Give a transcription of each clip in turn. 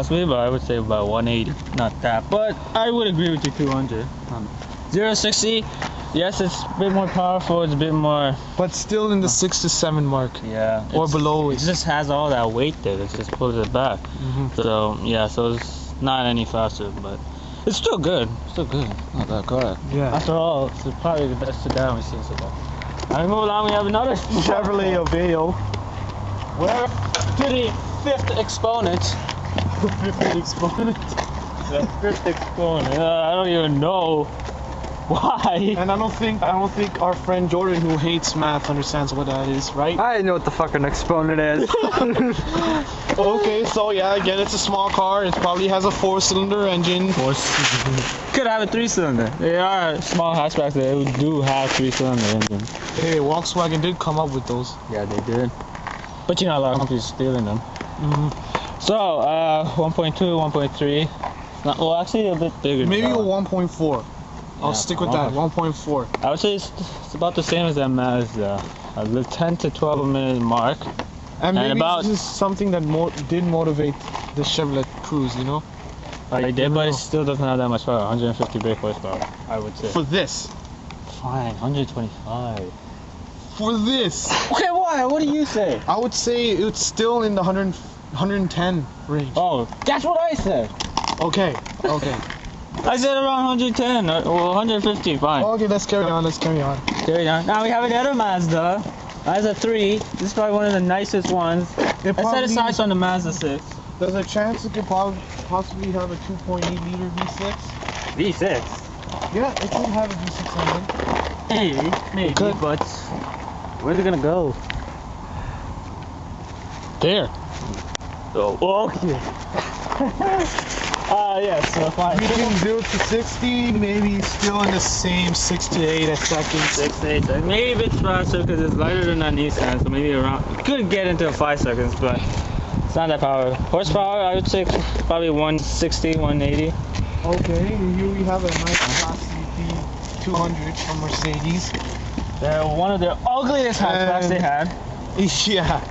possibly, but I would say about 180. Not that, but I would agree with you 200. 0-60, yes, it's a bit more powerful. It's a bit more, but still in the 6 to 7 mark. Yeah. Or below. It just has all that weight there. It just pulls it back. So yeah, so it's not any faster, but it's still good. Still good. Not that car. Yeah. After all, it's probably the best sedan we've seen so far. Alright, move along. We have another Chevrolet Aveo. We're to the 5th exponent. The 5th exponent. The 5th exponent. I don't even know why. And I don't think our friend Jordan, who hates math, understands what that is, right? I know what the fucking exponent is. Okay, so yeah, again, it's a small car. It probably has a 4-cylinder engine. Could have a 3-cylinder. They are small hatchbacks that do have 3-cylinder engines. Hey, Volkswagen did come up with those. Yeah, they did. But you know, a lot of companies stealing them. So, 1.2, 1.3. Well, actually a bit bigger. Maybe a 1.4. I'll stick with that, 1.4. I would say it's about the same as that Mazda. A 10 to 12 minute mark. And maybe about, this is something that did motivate the Chevrolet Cruze, you know? It did, but it still doesn't have that much power. 150 brake horsepower, I would say. For this. Fine, 125. For this. Okay, why? What do you say? I would say it's still in the 110 range. Oh, that's what I said. Okay, okay. I said around 110, or 150, fine. Okay, let's carry on, Carry on. Now we have another Mazda. Mazda 3. This is probably one of the nicest ones. Let's set aside on the Mazda 6. There's a chance it could possibly have a 2.8 liter V6. V6? Yeah, it could have a V6 engine. Maybe, but where's it gonna go? There. Oh, okay. Yes, so fine. Between 0 to 60, maybe still in the same 6 to 8 seconds. 6 to 8 seconds. Maybe a bit faster because it's lighter than that Nissan, so maybe around. Could get into 5 seconds, but it's not that power. Horsepower, I would say probably 160, 180. Okay, here we have a nice Class 200 from Mercedes. They're one of their ugliest hatchbacks they had. Yeah.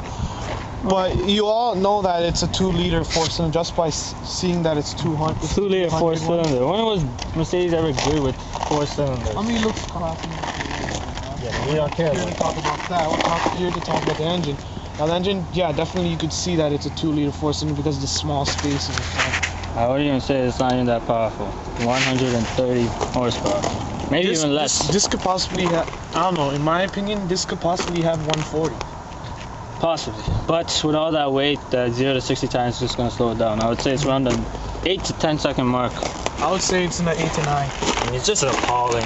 But you all know that it's a 2-liter 4-cylinder just by seeing that it's 200. 2-liter 4-cylinder. When was Mercedes ever good with 4 cylinders? I mean, it looks classy. Yeah, we don't care about to talk about that. We're here to talk about the engine. Now the engine, yeah, definitely you could see that it's a 2-liter 4-cylinder because of the small space in the front. I wouldn't even say it's not even that powerful. 130 horsepower. Maybe even less. This could possibly have, I don't know, in my opinion, this could possibly have 140. Possibly, but with all that weight, that 0 to 60 times is just going to slow it down. I would say it's around the 8 to 10 second mark. I would say it's in the 8 to 9. I mean, it's just appalling.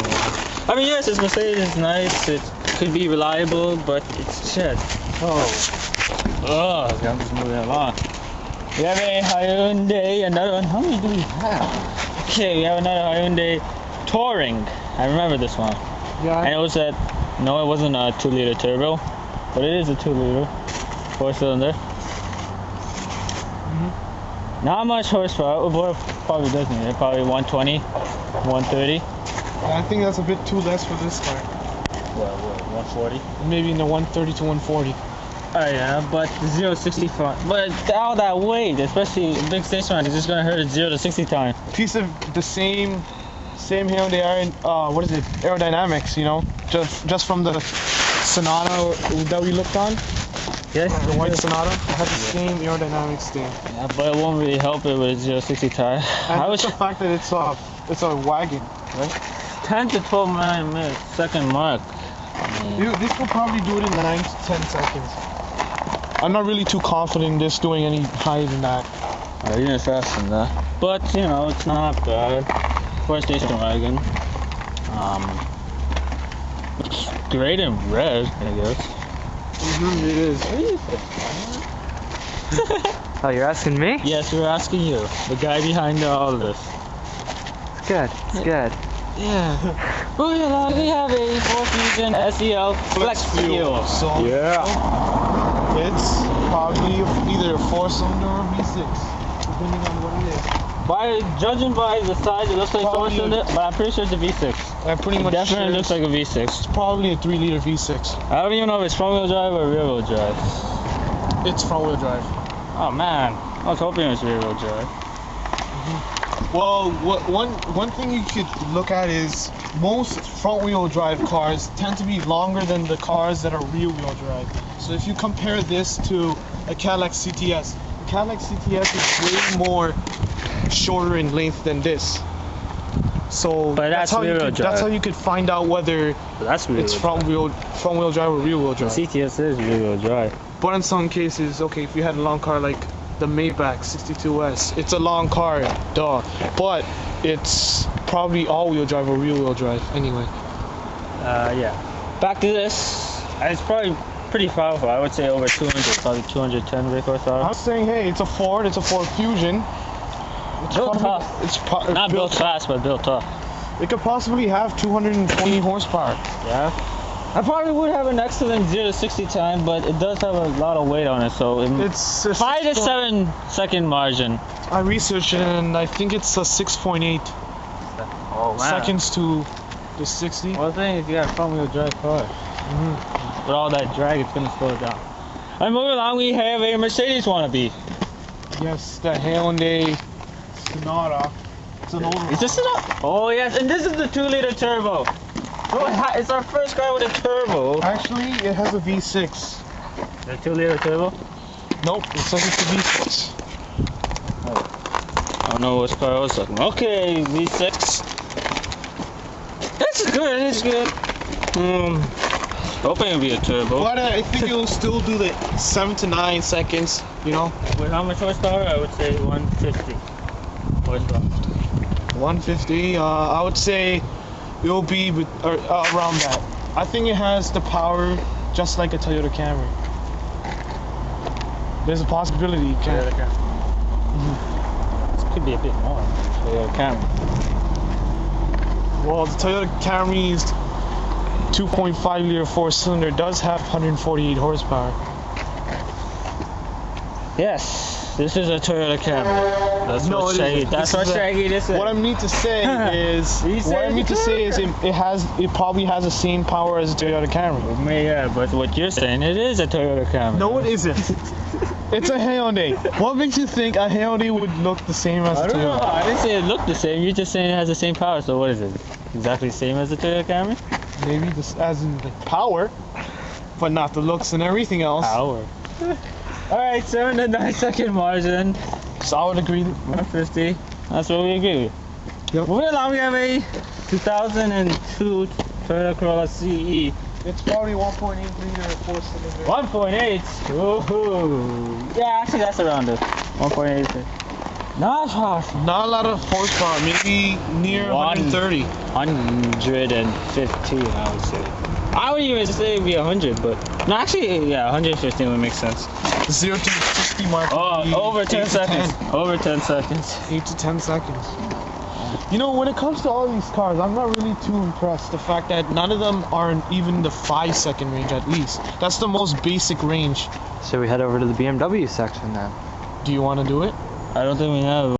I mean, yes, it's Mercedes, it's nice, it could be reliable, but it's shit. Oh, I'm just moving along. We have a Hyundai, another one. How many do we have? Okay, we have another Hyundai Touring. I remember this one. Yeah. And it was no, it wasn't a 2-liter turbo, but it is a 2-liter 4-cylinder. Not much horsepower, but probably doesn't need it. Probably 120, 130. I think that's a bit too less for this car. What, 140? Maybe in the 130 to 140. Oh yeah, but the 0 to 60 front. But all that weight, especially big station ride, is just gonna hurt at 0 to 60 time. Piece of the same Hyundai aerodynamics, you know, just from the Sonata that we looked on. Yes. The white Sonata had the same aerodynamics there. Yeah, but it won't really help it with a 0 to 60 tire. And the fact that it's a wagon, right? 10 to 12 minute second mark. This will probably do it in 9 to 10 seconds. I'm not really too confident in this doing any higher than that. Even faster than that. But, you know, it's not bad. For a station wagon. It's great in red, I guess. It is. Oh, you're asking me? Yes, we're asking you. The guy behind all of this. It's good. It's good. Yeah. We have a 4-Fusion SEL Flex Fuel. So yeah. It's probably either a 4-cylinder or V6, depending on what it is. Judging by the size, it looks like 4-cylinder, but I'm pretty sure it's a V6. I'm pretty much definitely sure looks like a V6. It's probably a 3-liter V6. I don't even know if it's front-wheel drive or rear-wheel drive. It's front-wheel drive. Oh man, I was hoping it was rear-wheel drive. Well, one thing you could look at is most front-wheel drive cars tend to be longer than the cars that are rear-wheel drive. So if you compare this to a Cadillac CTS, the Cadillac CTS is way more shorter in length than this. So But that's rear-wheel drive. that's how you could find out whether But that's rear-wheel it's drive. front-wheel drive or rear-wheel The drive. CTS is rear-wheel drive. But in some cases, okay, if you had a long car like the Maybach 62S, it's a long car, duh. But it's probably all-wheel drive or rear-wheel drive anyway. Yeah. Back to this. It's probably pretty powerful. I would say over 200, probably 210 brake horsepower. I'm saying, hey, it's a Ford Fusion. Built tough. Not built fast, but built tough. It could possibly have 220 horsepower. Yeah. I probably would have an excellent 0 to 60 time, but it does have a lot of weight on it, so It's a 5 to 7 second margin. I researched it and I think it's a 6.8 Oh seconds to the 60. Well, the thing is, you got a front-wheel drive car. With all that drag, it's gonna slow it down. And moving along, we have a Mercedes wannabe. Yes, the Hyundai Sonata. It's an older. Is this it? Oh yes, and this is the 2-liter turbo. Oh, it's our first car with a turbo. Actually, it has a V6. The 2-liter turbo? Nope, it says it's a V6. I don't know what car I was talking about. Okay, V6. That's good, it's good. Hoping it'll be a turbo. But I think it'll still do the 7 to 9 seconds, you know? With how much horsepower? I would say 150 horsepower. 150, I would say it'll be around that. I think it has the power just like a Toyota Camry. There's a possibility it can. This could be a bit more. Toyota Camry. Well, the Toyota Camry's 2.5 liter 4-cylinder does have 148 horsepower. Yes, this is a Toyota Camry. That's No, what it Shaggy. isn't. That's This what is a- Shaggy this is. What I mean to say is, it probably has the same power as a Toyota Camry. Yeah, but what you're saying, it is a Toyota Camry. No, it isn't. It's a Hyundai. What makes you think a Hyundai would look the same as a I don't know. Toyota? I didn't say it looked the same. You're just saying it has the same power. So what is it? Exactly the same as the Toyota Camry? Maybe this as in the power, but not the looks and everything else. Power. All right, 7 to 9 second margin. So I would agree. 150. That's what we agree with. Yep. Moving along, we have a 2002 Toyota Corolla CE. It's probably 1.8 liter 4-cylinder. 1.8. Woohoo! Yeah, actually that's around it. 1.8. Not harsh. Not a lot of horsepower. Maybe near 130. 115, I would say. I would even say it'd be 100, but no, actually, yeah, 115 would make sense. 0 to 60 mark. Oh, would be over 10 8 to seconds. Over 10 seconds. 8 to 10 seconds. You know, when it comes to all these cars, I'm not really too impressed. The fact that none of them are in even the 5-second range at least. That's the most basic range. So we head over to the BMW section then. Do you want to do it? I don't think we have.